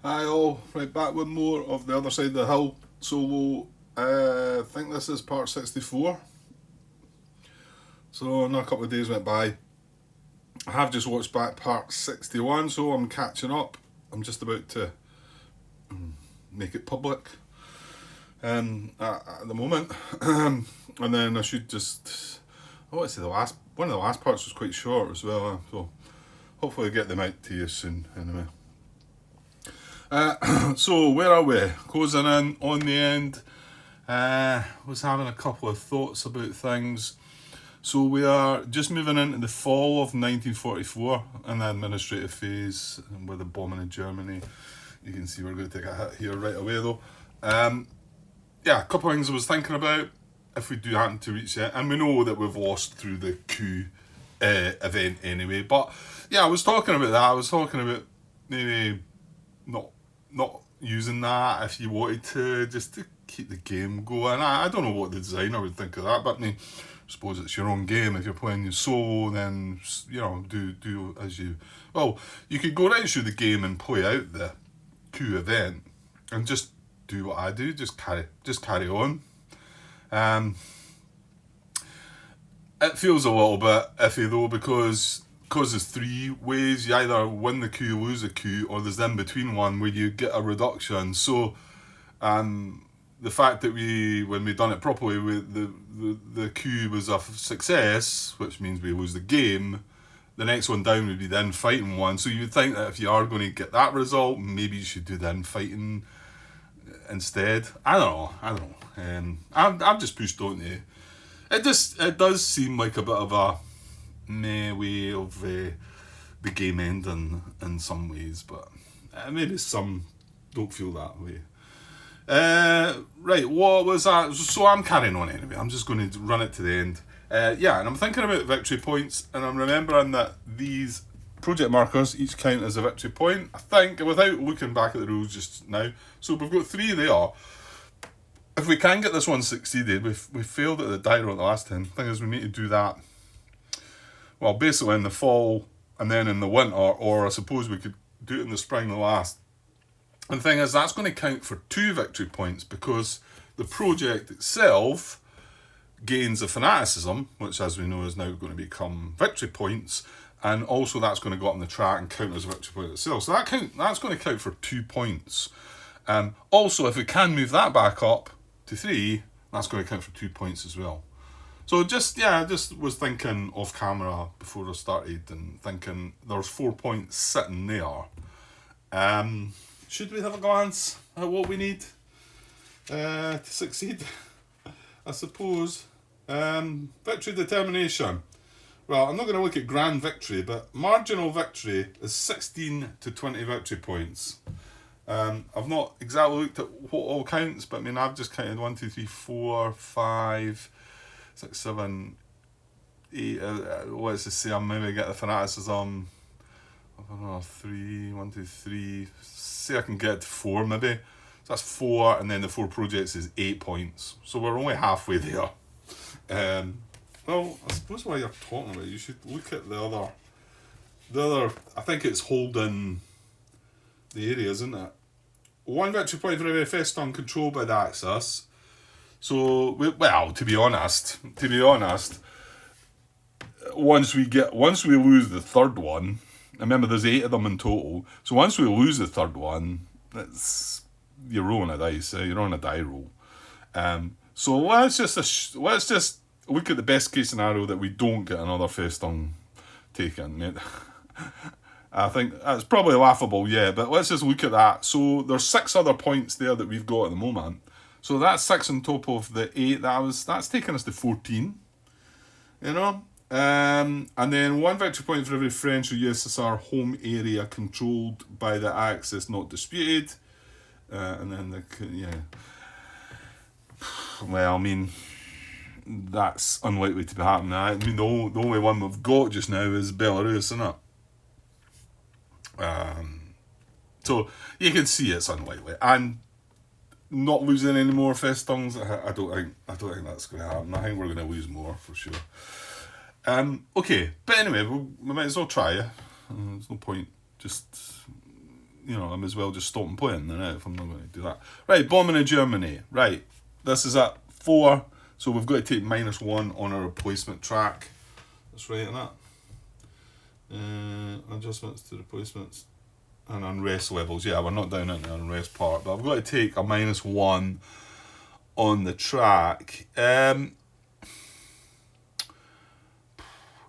Hi all, right back with more of the other side of the hill solo. I think this is part 64. So another couple of days went by. I have just watched back part 61, so I'm catching up. I'm just about to make it public at the moment. And then I should just, I want to say one of the last parts was quite short as well, so hopefully I get them out to you soon anyway. So where are we? Closing in on the end. Was having a couple of thoughts about things. So we are just moving into the fall of 1944 in the administrative phase with the bombing in Germany. You can see we're going to take a hit here right away though. Yeah, a couple of things I was thinking about if we do happen to reach it, and we know that we've lost through the coup event anyway. But yeah, I was talking about that. I was talking about maybe not using that if you wanted to, just to keep the game going. I don't know what the designer would think of that, but I mean, I suppose it's your own game. If you're playing your solo, then do as you. Well, you could go right through the game and play out the coup event, and just do what I do. Just carry on. It feels a little bit iffy though because there's three ways. You either win the coup, lose the coup, or there's the in-between one where you get a reduction. So the fact that when we done it properly, the coup was a success, which means we lose the game. The next one down would be the in-fighting one. So you would think that if you are going to get that result, maybe you should do the in-fighting instead. I don't know. I've just pushed on to. It does seem like a bit of a meh way of the game ending in some ways, but maybe some don't feel that way. Right, what was that? So I'm carrying on anyway. I'm just going to run it to the end. Yeah, and I'm thinking about victory points, and I'm remembering that these project markers each count as a victory point, I think, without looking back at the rules just now. So we've got 3 there. If we can get this one succeeded, we failed at the die roll at the last 10. The thing is, we need to do that, well, basically in the fall and then in the winter, or I suppose we could do it in the spring, the last. And the thing is, that's going to count for 2 victory points because the project itself gains a fanaticism, which as we know is now going to become victory points, and also that's going to go up on the track and count as a victory point itself. So that's going to count for 2 points. Also, if we can move that back up to 3, that's going to count for 2 points as well. So I just was thinking off camera before I started and thinking there's 4 points sitting there. Should we have a glance at what we need to succeed? I suppose. Victory determination. Well, I'm not going to look at grand victory, but marginal victory is 16 to 20 victory points. I've not exactly looked at what all counts, but I mean, I've just counted 1, 2, 3, 4, 5, 6, 7, 8. Let's just say I maybe get the fanaticism. I don't know, 3, 1, 2, 3. Say I can get to 4 maybe. So that's 4, and then the 4 projects is 8 points. So we're only halfway there. Well, I suppose while you're talking about it, you should look at the other. I think it's holding the area, isn't it? 1 victory point for every Festung controlled by the Axis. So, well, to be honest, once we lose the third one, remember there's 8 of them in total. So once we lose the third one, you're rolling a dice. You're on a die roll. So let's just look at the best case scenario that we don't get another Festung taken. I think that's probably laughable, yeah, but let's just look at that. So there's 6 other points there that we've got at the moment. So that's 6 on top of the 8. That's taking us to 14. You know? And then 1 victory point for every French or USSR home area controlled by the Axis not disputed. And then well, I mean, that's unlikely to be happening. I mean, the only one we've got just now is Belarus, isn't it? So you can see it's unlikely, and not losing any more Festungs, I don't think that's going to happen. I think we're going to lose more for sure. Okay, but anyway, we might as well try it. There's no point just I may as well just stop and play it then, if I'm not going to do that. Right, bombing of Germany. Right, this is at 4, so we've got to take -1 on our replacement track. That's right, isn't that? Adjustments to replacements and unrest levels. Yeah, we're not down in the unrest part, but I've got to take a -1 on the track. Our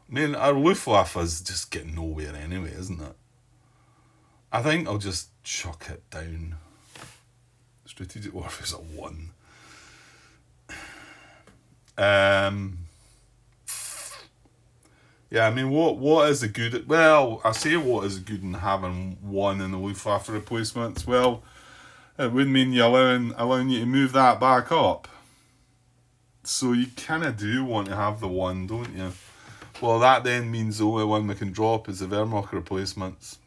Luftwaffe's just getting nowhere anyway, isn't it? I think I'll just chuck it down. Strategic warfare's at 1. Yeah, I mean, what is the good? Well, I say what is good in having 1 in the Luftwaffe replacements. Well, it would mean you allowing you to move that back up. So you kind of do want to have the 1, don't you? Well, that then means the only one we can drop is the Wehrmacht replacements.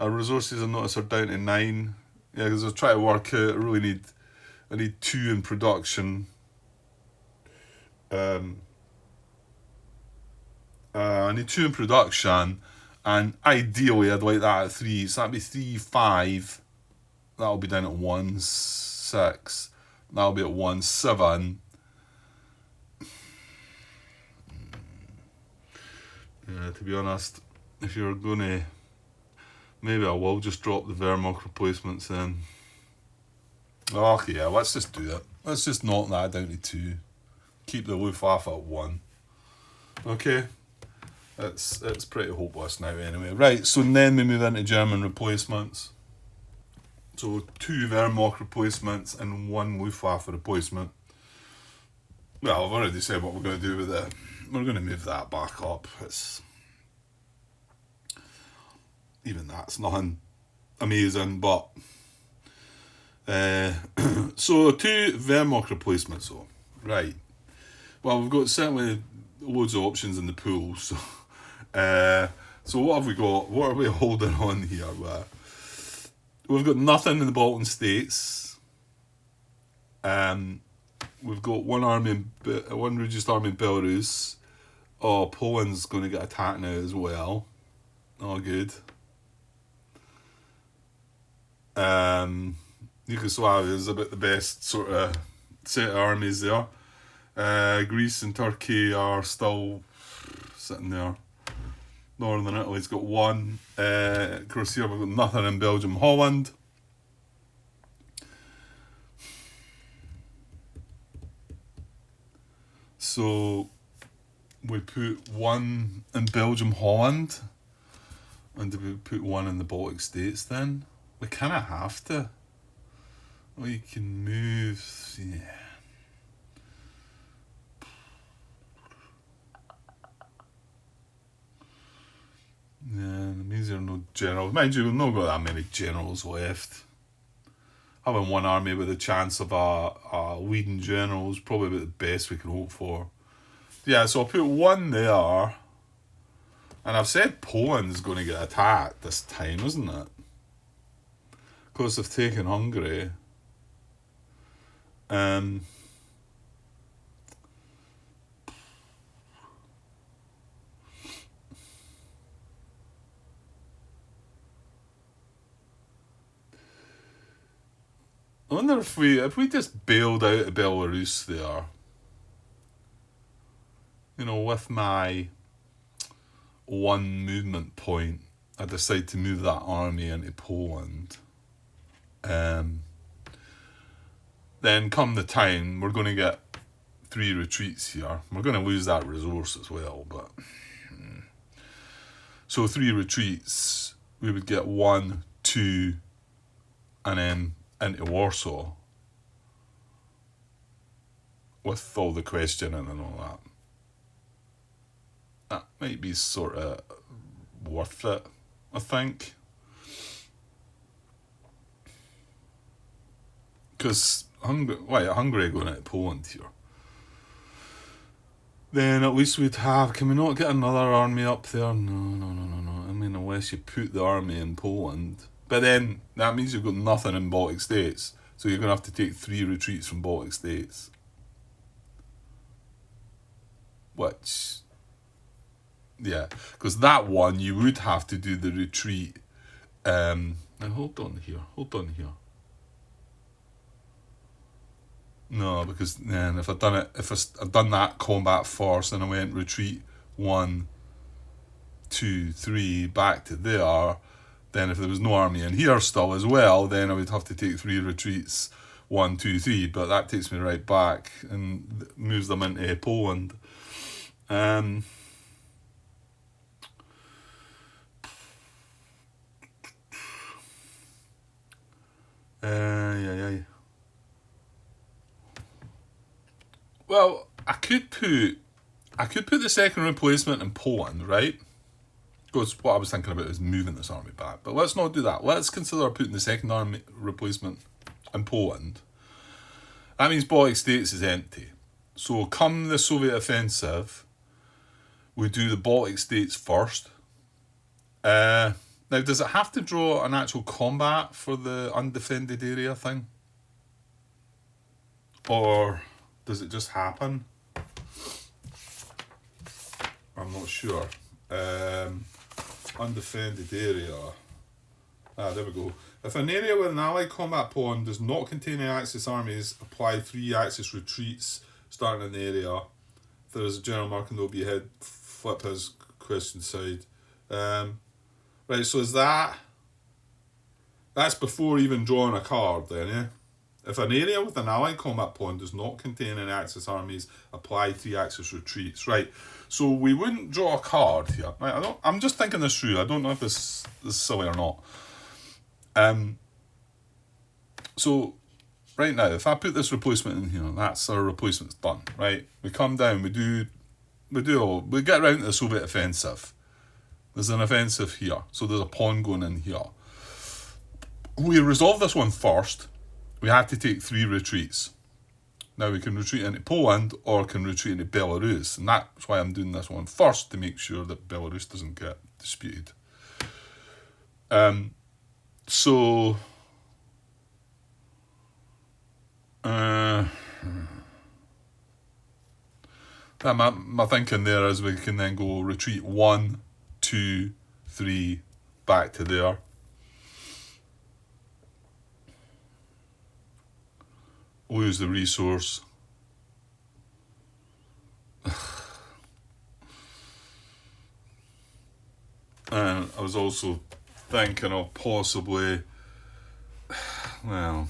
Our resources I notice are down to 9. Yeah, because I was trying to work out. I need 2 in production. I need 2 in production, and ideally I'd like that at 3. So that'd be 3, 5. That'll be down at 1, 6. That'll be at 1, 7. Yeah, to be honest, if you're gonna, maybe I will just drop the Wehrmacht replacements then. Okay, yeah, let's just do it. Let's just knock that down to 2. Keep the Luftwaffe at 1. Okay, it's pretty hopeless now anyway. Right, so then we move into German replacements. So 2 Wehrmacht replacements and 1 Luftwaffe replacement. Well, I've already said what we're going to do with it. We're going to move that back up. Even that's nothing amazing, but so 2 Wehrmacht replacements. So right, well, we've got certainly loads of options in the pool. So so what have we got? What are we holding on here? We've got nothing in the Balkan states. We've got 1 reduced army in Belarus. Oh, Poland's going to get attacked now as well. Oh, good. Yugoslavia is about the best sort of set of armies there. Greece and Turkey are still sitting there. Northern Italy's got 1. Of course, here we've got nothing in Belgium, Holland. So we put 1 in Belgium, Holland, and do we put 1 in the Baltic States then? We kind of have to. We can move, yeah. Yeah, it means there are no generals. Mind you, we've not got that many generals left. Having 1 army with a chance of a leading general is probably about the best we can hope for. Yeah, so I'll put 1 there. And I've said Poland's going to get attacked this time, isn't it? Of course, they've taken Hungary. I wonder if we just bailed out of Belarus there, with my 1 movement point, I decide to move that army into Poland. Then come the time, we're going to get 3 retreats here. We're going to lose that resource as well, but so 3 retreats, we would get 1, 2, and then into Warsaw with all the questioning and all that. That might be sort of worth it, I think. Because Hungary going into Poland here. Then at least we'd have... Can we not get another army up there? No. I mean, unless you put the army in Poland. But then that means you've got nothing in Baltic States. So you're going to have to take 3 retreats from Baltic States. Which... Yeah, because that one, you would have to do the retreat Now hold on here. No, because then if I'd done that combat first and I went retreat 1, 2, 3 back to there, then if there was no army in here still as well, then I would have to take 3 retreats, 1, 2, 3. But that takes me right back and moves them into Poland. Yeah. Well, I could put the second replacement in Poland, right? Because what I was thinking about is moving this army back. But let's not do that. Let's consider putting the second army replacement in Poland. That means Baltic States is empty. So come the Soviet offensive, we do the Baltic States first. Now, does it have to draw an actual combat for the undefended area thing? Or does it just happen? I'm not sure. Undefended area. There we go. If an area with an allied combat pawn does not contain any Axis armies, apply 3 Axis retreats starting in the area. If there is a general marking, there will be a head. Flip his question side. Right, so is that... That's before even drawing a card then, yeah? If an area with an allied combat pawn does not contain any Axis armies, apply 3 Axis retreats. Right, so we wouldn't draw a card here. Right, I'm just thinking this through. I don't know if this is silly or not. So, right now, if I put this replacement in here, that's our replacement's done, right? We come down, we get around to the Soviet offensive. There's an offensive here, so there's a pawn going in here. We resolve this one first. We had to take 3 retreats. Now we can retreat into Poland or can retreat into Belarus, and that's why I'm doing this one first, to make sure that Belarus doesn't get disputed. My thinking there is we can then go retreat 1, 2, 3 back to there. Lose the resource. And I was also thinking of possibly, well,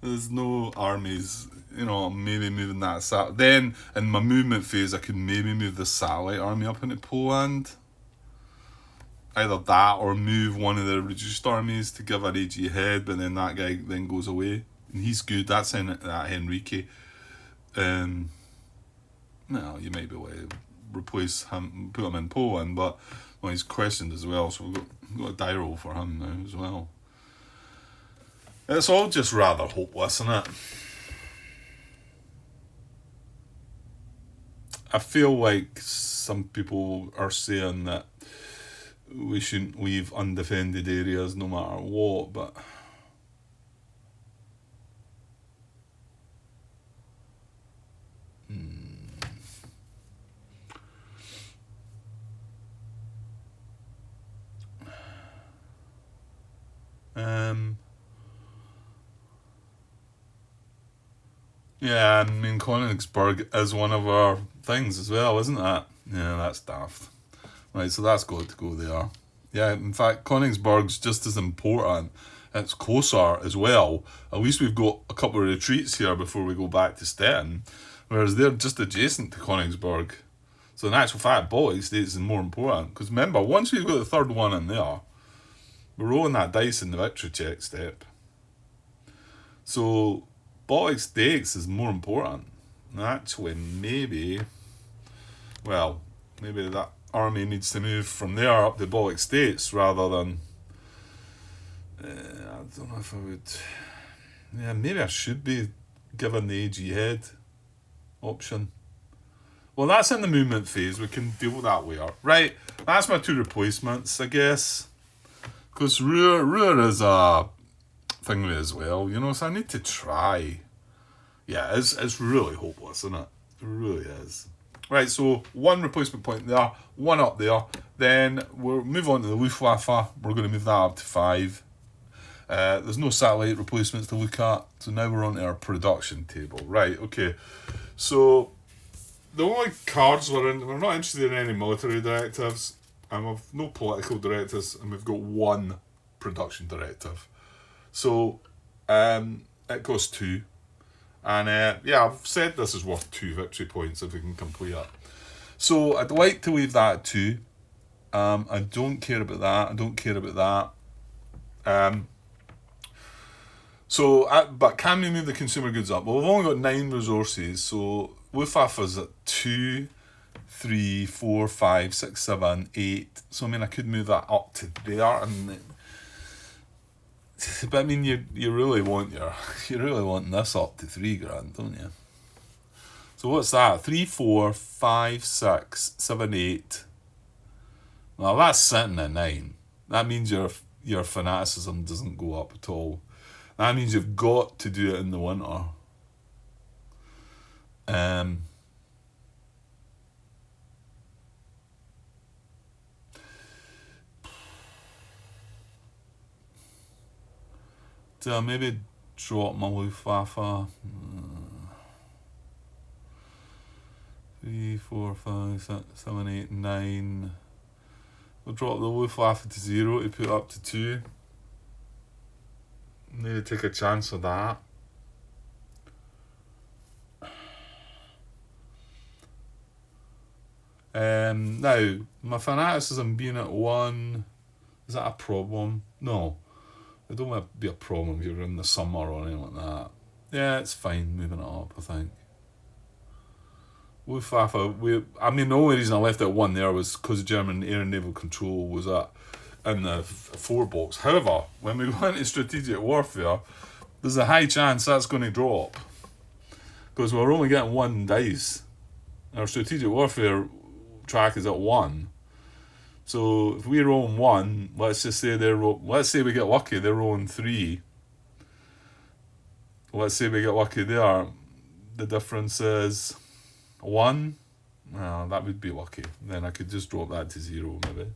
there's no armies, maybe moving that then in my movement phase I could maybe move the satellite army up into Poland. Either that or move one of the reduced armies to give an AG head, but then that guy then goes away. And he's good, that's in that Henrique. You might be able to replace him, put him in Poland, but he's questioned as well, so we've got a die roll for him now as well. It's all just rather hopeless, isn't it? I feel like some people are saying that we shouldn't leave undefended areas no matter what, but yeah, I mean, Königsberg is one of our things as well, isn't that? Yeah, that's daft. Right, so that's got to go there. Yeah, in fact, Königsberg's just as important. It's closer as well. At least we've got a couple of retreats here before we go back to Stettin, whereas they're just adjacent to Königsberg. So in actual fact, Baltic States is more important. Because remember, once we've got the third one in there, we're rolling that dice in the victory check step. So Baltic States is more important. And actually, maybe that army needs to move from there up to Baltic States rather than... I don't know if I would... Yeah, maybe I should be given the AG head option. Well, that's in the movement phase. We can deal with that later. Right, that's my 2 replacements, I guess. Because Ruhr is a thingy as well, so I need to try. Yeah, it's really hopeless, isn't it? It really is. Right, so one replacement point there, one up there. Then we'll move on to the Luftwaffe. We're going to move that up to 5. There's no satellite replacements to look at, so now we're on to our production table. Right, okay. So the only cards we're not interested in any military directives, and we've no political directives, and we've got one production directive. So it costs 2. And I've said this is worth 2 victory points if we can complete it. So I'd like to leave that at 2. I don't care about that. I don't care about that. But can we move the consumer goods up? Well, we've only got 9 resources, so Luftwaffe is at 2, 3, 4, 5, 6, 7, 8. So I mean, I could move that up to there, but I mean, you really want this up to 3 grand, don't you? So what's that? 3, 4, 5, 6, 7, 8. Well, that's sitting at 9. That means your fanaticism doesn't go up at all. That means you've got to do it in the winter. So maybe drop my Luftwaffe. 3, 4, 5, 6, 7, 8, 9. We'll drop the Luftwaffe to 0 to put up to 2. Need to take a chance of that. Now, my fanaticism being at 1, is that a problem? No. It don't want to be a problem if you're in the summer or anything like that. Yeah, it's fine moving it up, I think. Luftwaffe, the only reason I left it at 1 there was because German air and naval control was in the 4 box. However, when we go into strategic warfare, there's a high chance that's going to drop. Because we're only getting 1 dice. Our strategic warfare track is at 1. So if we roll 1, let's just say let's say we get lucky, they're rolling 3. Let's say we get lucky there. The difference is 1. Well, that would be lucky. Then I could just drop that to 0 maybe.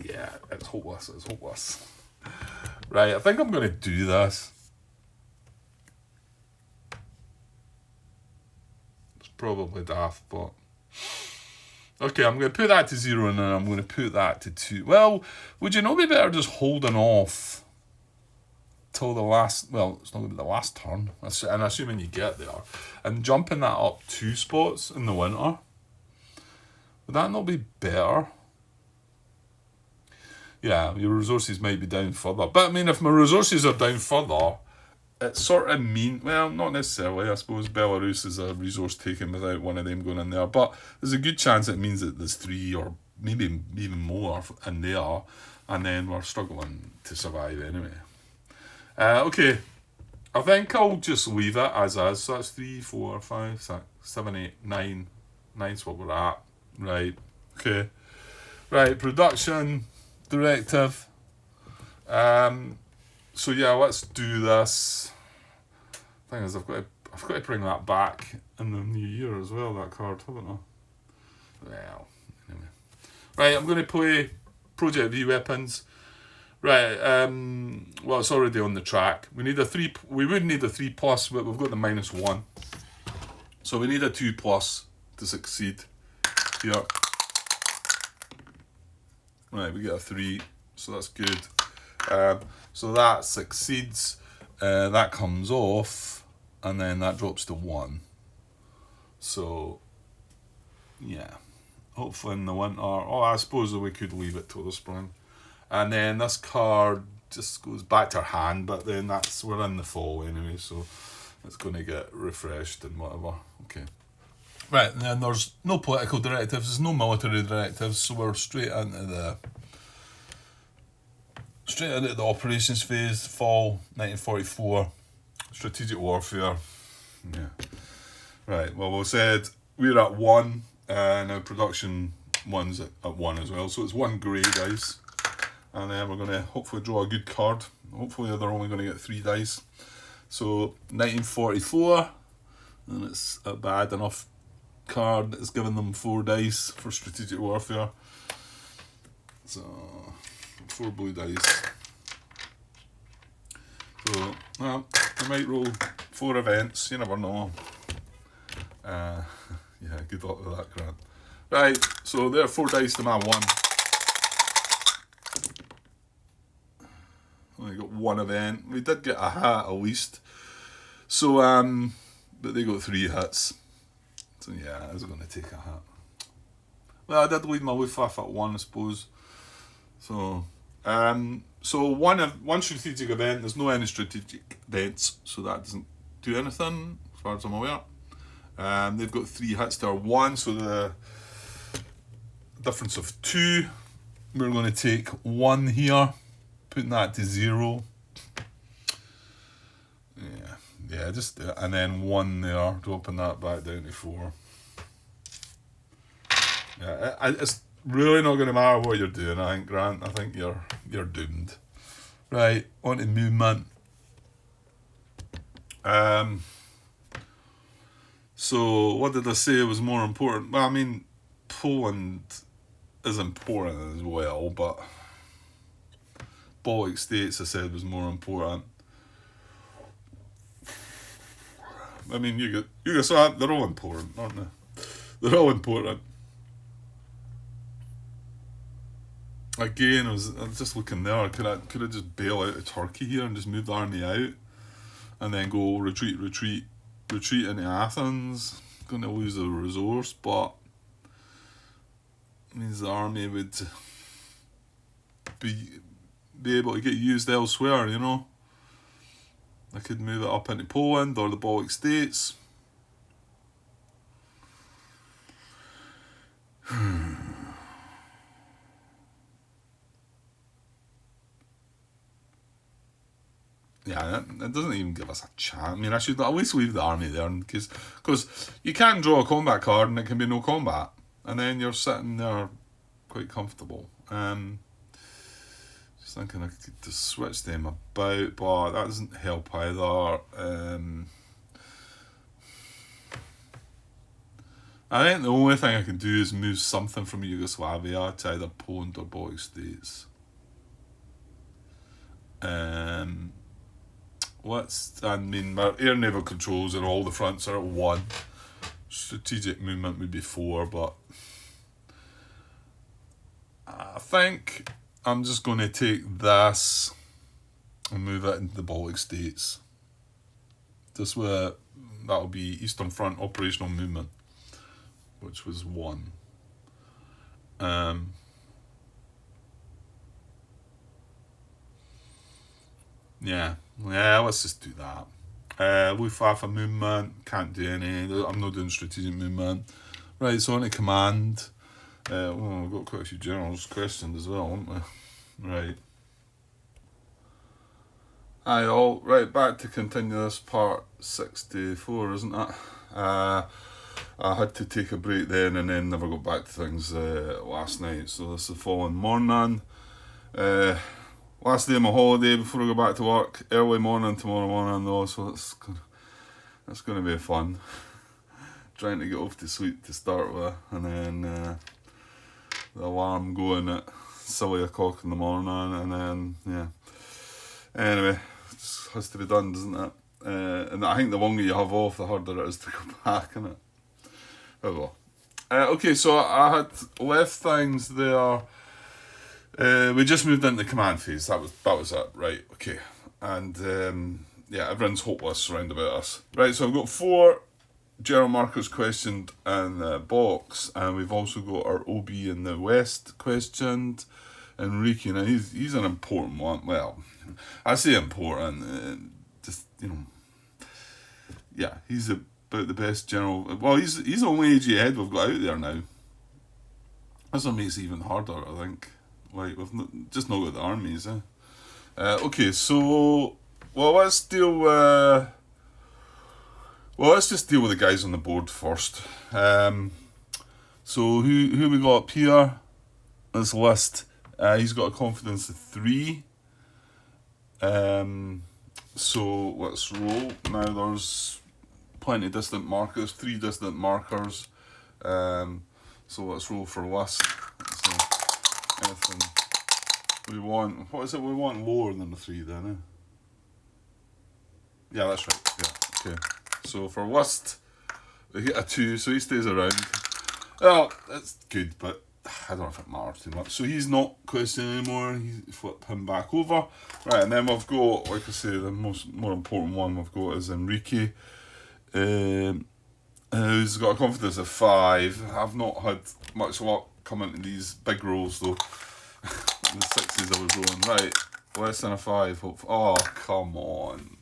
Yeah, it's hopeless. Right, I think I'm going to do this. It's probably daft, but... Okay, I'm going to put that to 0 and then I'm going to put that to 2. Well, would you not be better just holding off till the last... Well, it's not going to be the last turn, and assuming you get there, and jumping that up 2 spots in the winter? Would that not be better? Yeah, your resources might be down further. But, I mean, if my resources are down further, it sort of well, not necessarily. I suppose Belarus is a resource taken without one of them going in there. But there's a good chance it means that there's 3 or maybe even more in there. And then we're struggling to survive anyway. Okay, I think I'll just leave it as is. So that's 3, 4, 5, 6, 7, 8, 9. 9's what we're at. Right, okay. Right, production... directive. So yeah, let's do this. Thing is, I've got to bring that back in the new year as well. That card, haven't I? Well, anyway. Right, I'm going to play Project V weapons. Right. Well, it's already on the track. We need a 3. We would need a 3+, but we've got the -1. So we need a 2+ to succeed here. Right, we get a 3, so that's good. So that succeeds, that comes off, and then that drops to 1. So, yeah. Hopefully in the winter, I suppose that we could leave it till the spring. And then this card just goes back to our hand, but then we're in the fall anyway, so it's going to get refreshed and whatever. Okay. Right, and then there's no political directives, there's no military directives, so we're straight into the operations phase, fall 1944, strategic warfare. Yeah. Right, well, we said we're at 1, now production 1's at 1 as well, so it's 1 grey dice, and then we're going to hopefully draw a good card. Hopefully they're only going to get 3 dice. So 1944, and it's a bad enough card that's given them 4 dice for strategic warfare. So 4 blue dice. So well, I might roll 4 events. You never know. Yeah, good luck with that, Grant. Right, so there are 4 dice to my 1. Only got 1 event. We did get a hat at least. So but they got 3 hits. So yeah, I was going to take a hat. Well, I did lead my Luftwaffe at 1, I suppose. So so one strategic event. There's no any strategic events, so that doesn't do anything as far as I'm aware. They've got 3 hits to our 1, so the difference of 2. We're going to take 1 here, putting that to 0. Yeah, just and then 1 there, dropping that back down to 4. Yeah, it's really not going to matter what you're doing, I think, Grant. I think you're doomed. Right, on to movement. So what did I say was more important? Well, I mean, Poland is important as well, but Baltic States, I said, was more important. I mean, Yugoslavia, they're all important, aren't they? They're all important. Again, I was just looking there. Could I just bail out of Turkey here and just move the army out, and then go retreat into Athens? Going to lose a resource, but it means the army would be able to get used elsewhere. You know, I could move it up into Poland or the Baltic States. Yeah, it doesn't even give us a chance. I mean, I should at least leave the army there, because you can draw a combat card and it can be no combat, and then you're sitting there quite comfortable. Just thinking I could just switch them about, but that doesn't help either. I think the only thing I can do is move something from Yugoslavia to either Poland or Baltic States. I mean, my air naval controls and all the fronts are at 1. Strategic movement would be 4, but I think I'm just going to take this and move it into the Baltic States. This way, that'll be Eastern Front operational movement, which was 1. Yeah, let's just do that. Luftwaffe movement, can't do any. I'm not doing strategic movement. Right, so on to command. We've got quite a few generals questioned as well, haven't we? Right. Hi all. Right, back to continue this part 64, isn't it? I had to take a break then and then never got back to things last night. So this is the following morning. Last day of my holiday before I go back to work. Early morning tomorrow morning though, so that's going to be fun. Trying to get off to sleep to start with, and then the alarm going at silly o'clock in the morning, and then yeah. Anyway, it just has to be done, doesn't it? And I think the longer you have off, the harder it is to go back, innit? Oh well. Okay, so I had left things there. We just moved into the command phase. That was it, right? Okay, and yeah, everyone's hopeless round about us, right? So I've got 4 general markers questioned in the box, and we've also got our OB in the West questioned. Enrique, now he's an important one. Well, I say important, just yeah, he's about the best general. Well, he's the only AG head we've got out there now. That's what makes it even harder, I think. Like, we've just not got the armies, eh? Okay, so let's just deal with the guys on the board first. So who we got up here? This list. He's got a confidence of 3. So let's roll. Now there's plenty of distant markers, 3 distant markers. So let's roll for list. So anything we want. What is it we want lower than the 3 then? Eh? Yeah, that's right. Yeah, okay. So for list, we get a 2, so he stays around. Well, that's good, but I don't know if it matters too much. So he's not questioning anymore. He flip him back over. Right, and then we've got, like I say, the more important one we've got is Enrique. Who's got a confidence of 5. I've not had much luck coming to these big rolls though. The 6s I was rolling. Right, less than a 5. Oh, come on.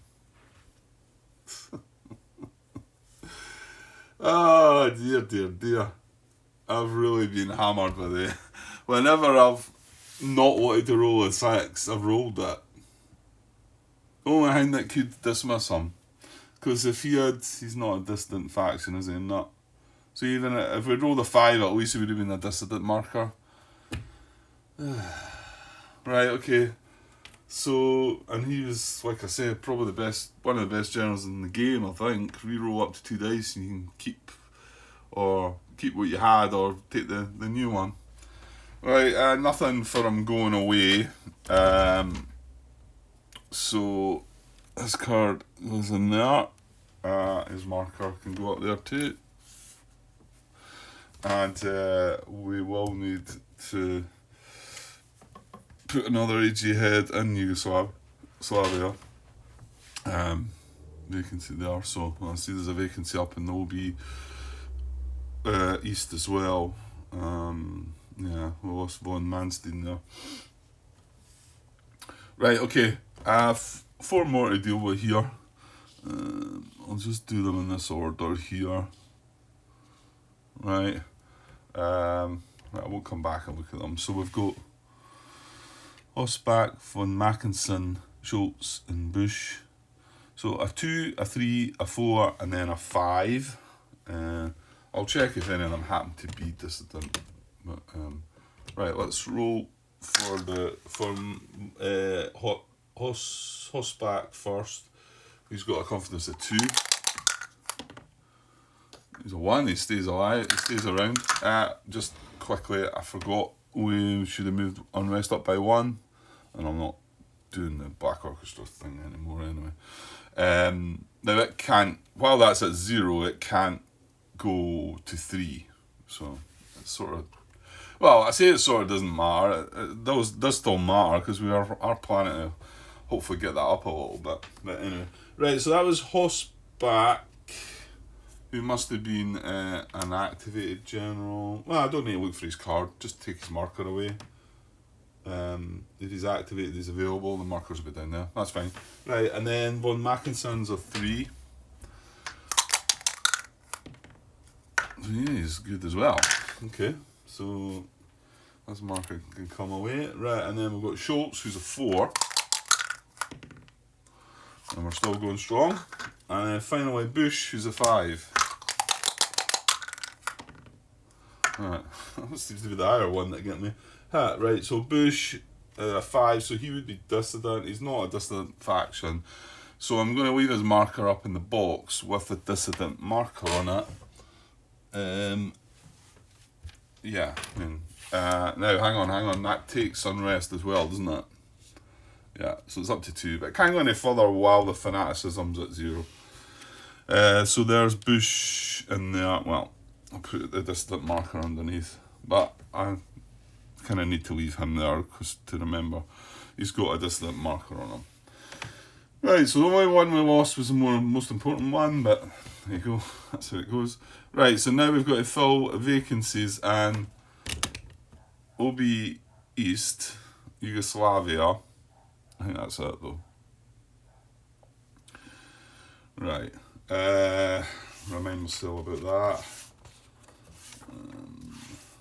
Oh, dear, dear, dear. I've really been hammered with it. Whenever I've not wanted to roll a 6, I've rolled it. Only thing that could dismiss him. Because if he's not a distant faction, is he? Not. So even if we rolled a 5, at least he would have been a dissident marker. Right, okay. So, and he was, like I said, probably one of the best generals in the game, I think. Reroll up to 2 dice and you can keep what you had or take the new one. Right, nothing for him going away. So, his card goes in there. His marker can go up there too. And we will need to put another AG head in Yugoslavia. Vacancy there, so I see there's a vacancy up in the OB East as well. Yeah, we lost Von Manstein there. Right, okay. 4 more to deal with here. I'll just do them in this order here. Right. Right, I won't come back and look at them. So we've got Osbach, Von Mackensen, Schultz, and Bush. So a 2, a 3, a 4, and then a 5. I'll check if any of them happen to be dissident. But, right, let's roll for Osbach first. He's got a confidence of 2. He's a 1. He stays alive. He stays around. Just quickly, I forgot we should have moved unrest up by 1, and I'm not doing the Black Orchestra thing anymore anyway. Now it can't, while that's at 0, it can't go to 3. So it's sort of, well, I say it sort of doesn't matter. It does still matter because we are planning to hopefully get that up a little bit. But anyway, right. So that was Hosbach, who must have been an activated general. Well, I don't need to look for his card. Just take his marker away. If he's activated, he's available. The markers will be down there. That's fine. Right, and then Von Mackensen's a 3. Yeah, he's good as well. Okay, so this marker can come away. Right, and then we've got Schultz, who's a 4. And we're still going strong. And then finally Bush, who's a 5. Alright, that seems to be the higher one that get me. Right, so Bush, a 5, so he would be dissident. He's not a dissident faction. So I'm going to leave his marker up in the box with the dissident marker on it. Yeah, I mean, now hang on, that takes unrest as well, doesn't it? Yeah, so it's up to 2, but it can't go any further while the fanaticism's at 0. So there's Bush in there. Well, I'll put the distant marker underneath, but I kind of need to leave him there because to remember he's got a distant marker on him. Right, so the only one we lost was the most important one, but there you go, that's how it goes. Right, so now we've got to fill vacancies and OB East, Yugoslavia. I think that's it though. Right, remind myself about that.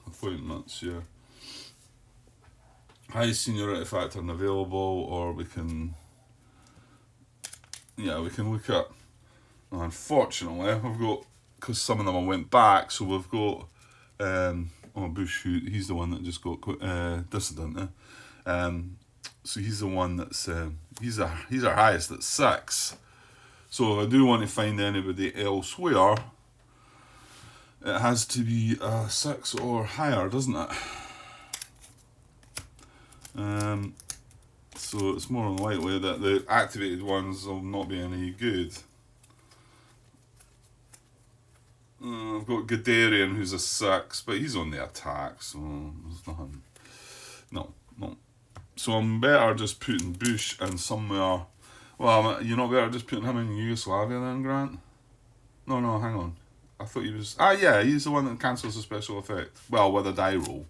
Appointments, yeah. High seniority factor unavailable, or we can look at, unfortunately, we've got, because some of them went back, so we've got, Bush, he's the one that just got dissident, So he's the one that's he's our highest at 6. So if I do want to find anybody elsewhere, it has to be 6 or higher, doesn't it? So it's more than likely that the activated ones will not be any good. I've got Guderian, who's a 6, but he's on the attack, so there's nothing. No. So I'm better just putting Bush in somewhere. Well, you're not better just putting him in Yugoslavia then, Grant? No, hang on. I thought he was... yeah, he's the one that cancels the special effect. Well, with a die roll.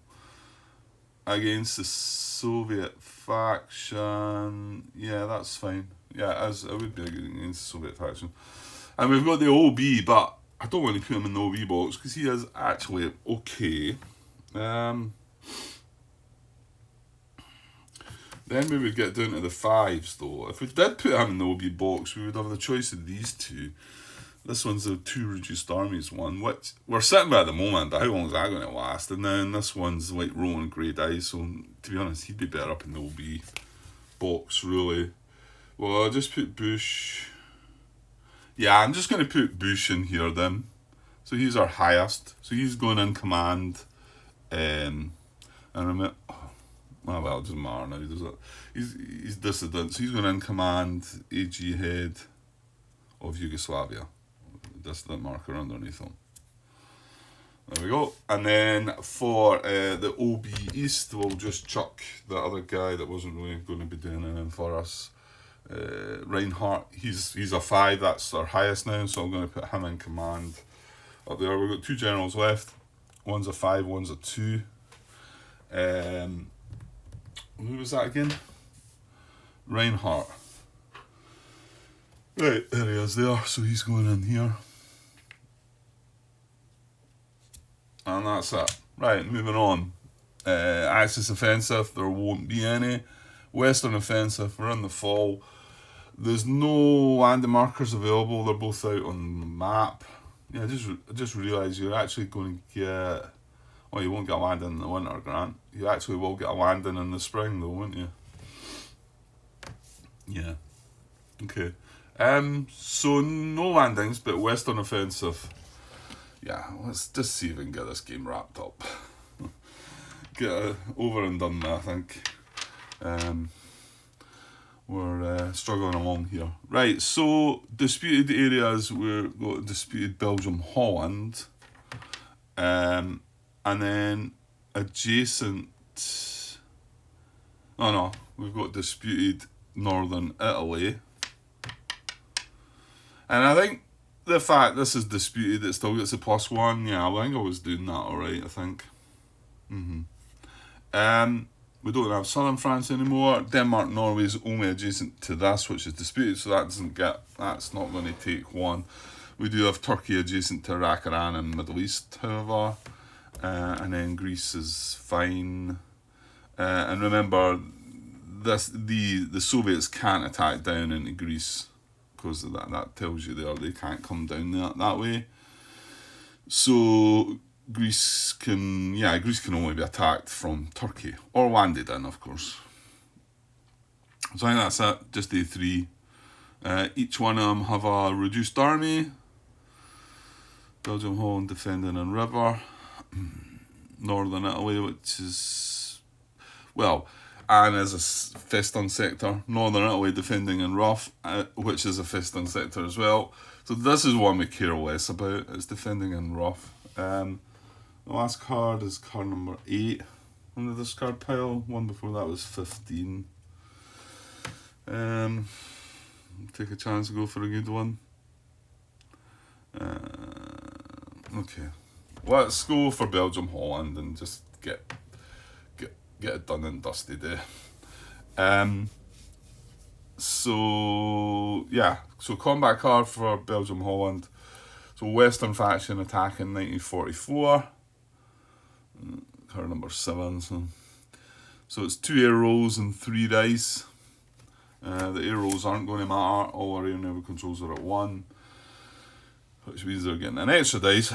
Against the Soviet faction. Yeah, that's fine. Yeah, it would be against the Soviet faction. And we've got the OB, but I don't want to put him in the OB box because he is actually okay. Then we would get down to the 5s though. If we did put him in the OB box, we would have the choice of these two. This one's the 2 reduced armies one, which we're sitting by at the moment, but how long is that going to last? And then this one's like rolling grey dice, so to be honest, he'd be better up in the OB box, really. Well, I'll just put Bush. Yeah, I'm just going to put Bush in here then. So he's our highest. So he's going in command. And remember, well, it doesn't matter now, does it? He's dissident, so he's going in command AG head of Yugoslavia. Dissident marker underneath him. There we go. And then for the OB East, we'll just chuck the other guy that wasn't really going to be doing anything for us. Reinhardt, he's a 5, that's our highest now, so I'm going to put him in command up there. We've got 2 generals left. One's a 5, one's a 2. Who was that again? Reinhardt. Right, there he is there, so he's going in here. And that's it. Right, moving on. Axis offensive, there won't be any. Western offensive, we're in the fall. There's no landing markers available, they're both out on the map. Yeah, I just realised you're actually going to get... Well, you won't get a landing in the winter, Grant. You actually will get a landing in the spring, though, won't you? Yeah. Okay. So no landings, but Western offensive. Yeah, let's just see if we can get this game wrapped up. Get it over and done with, I think. We're struggling along here. Right, so disputed areas, we've got disputed Belgium, Holland. And then adjacent... Oh no, we've got disputed Northern Italy. And I think the fact this is disputed, it still gets a +1. Yeah, I think I was doing that alright, I think. We don't have southern France anymore. Denmark, Norway is only adjacent to this, which is disputed, so that's not going to take 1. We do have Turkey adjacent to Iraq, Iran, and Middle East, however. And then Greece is fine. And remember, the Soviets can't attack down into Greece because that tells you they can't come down that way. So Greece can only be attacked from Turkey or landed in, of course. So I think that's it. Just the 3. Each one of them have a reduced army. Belgium, Holland defending in river. Northern Italy, which is, well, and as a Festung sector. Northern Italy defending in rough, which is a Festung sector as well. So this is one we care less about. It's defending in rough. The last card is card number 8 on the discard pile. One before that was 15. Take a chance to go for a good one. Okay. Let's go for Belgium, Holland, and just get it done and dusted there. So combat card for Belgium, Holland. So Western faction attack in 1944. Card number 7. So it's 2 air rolls and 3 dice. The air rolls aren't going to matter. All our air naval controls are at 1. Which means they're getting an extra dice.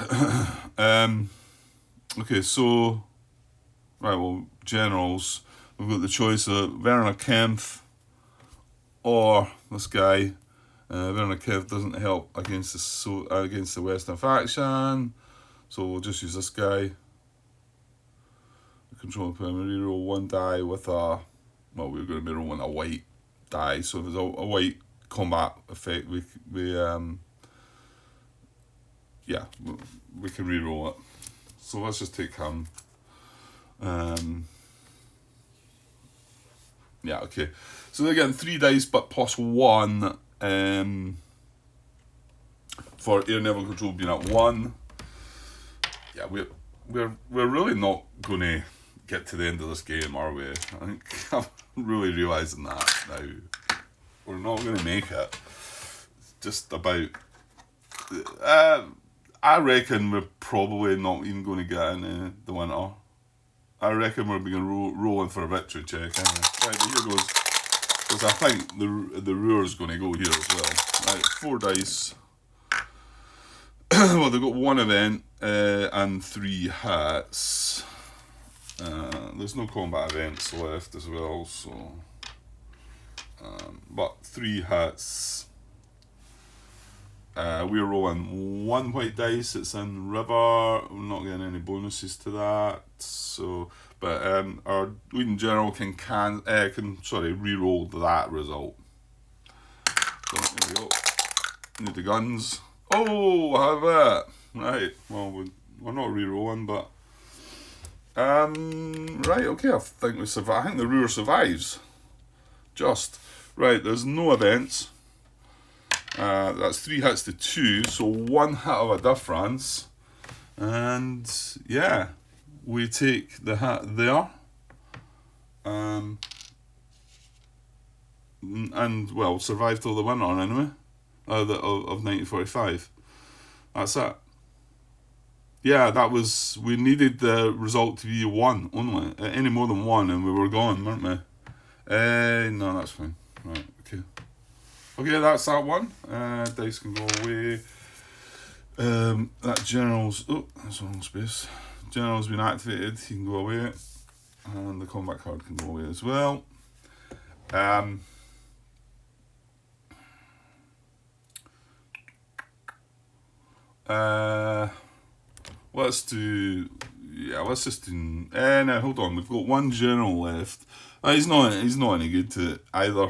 Okay, so... Right, well, generals. we've got the choice of Werner Kempf or this guy. Werner Kempf doesn't help against the Western faction, so we'll just use this guy. Control primary, reroll one die with a, well, we're going to be rolling a white die, so if there's a white combat effect, we can reroll it. So let's just take him. Yeah, okay. So they're getting 3 dice, but +1 for air naval control being at 1. Yeah, we're really not going to get to the end of this game, are we? I think I'm really realising that now. We're not going to make it. It's just about... I reckon we're probably not even going to get into the winter. I reckon we're being rolling for a victory check. Anyway. Right, here goes. Because I think the Ruhr's going to go here as well. Right, 4 dice. Well, they've got 1 event and 3 hats. There's no combat events left as well, so... but 3 hats. We're rolling 1 white dice. It's in river. We're not getting any bonuses to that. So, but our Legion General can re-roll that result. So there we go. Need the guns. Oh, have it. Right. Well, we're not re-rolling, but right. Okay. I think we survive. I think the Ruhr survives. Just right. There's no events. That's 3 hits to 2, so 1 hit of a difference, and yeah, we take the hit there, and well, survive till the winter anyway, of 1945. That's it. Yeah, that was, we needed the result to be 1 only, any more than 1 and we were gone, weren't we? No, that's fine. Right, okay. Okay, that's that one. Dice can go away. That general's... Oh, that's the wrong space. General's been activated. He can go away. And the combat card can go away as well. Let's do... Yeah, let's just do... no, hold on. We've got 1 general left. He's not any good to either